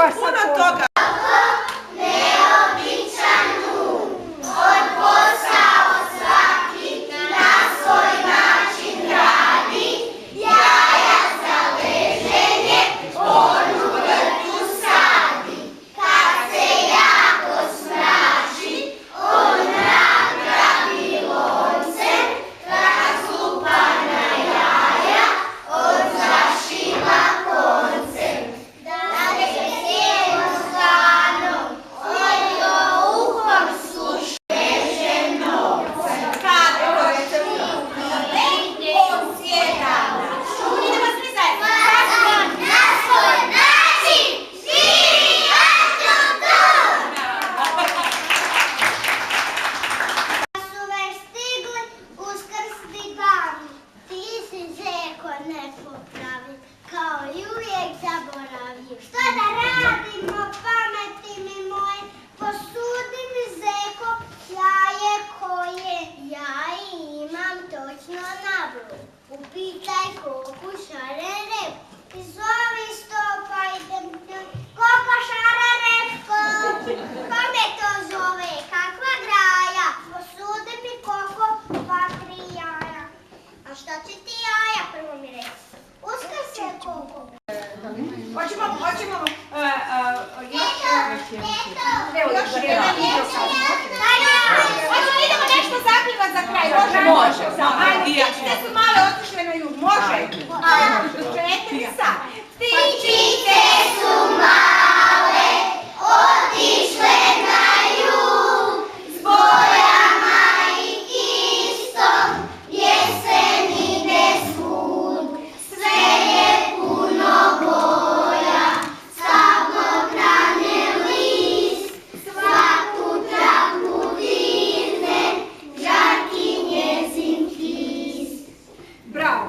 puno toga. Kao i uvijek zaboravim. Što da radimo, pameti mi moje, posudi mi zeko, jaje koje ja imam točno na broju. Upitaj koku šarerep, i zovi stopa idem njoj, koka šarerepko. Kome to zove, kakva graja, posudi mi koko, 2-3 jaja. A šta će ti jaja, prvo mi reći? Uskrs se koliko? Hoćemo, idemo nešto zapjevat za kraj. Može. Ajde, ptičice su male otišle na jug. Može. 4 sata. Ptičice su male otišle na jug s bojama i kistom, jesen ide svud. Sve je puno boja, stablo krane list, svaku traku dirne, žarki njezin kist. Bravo!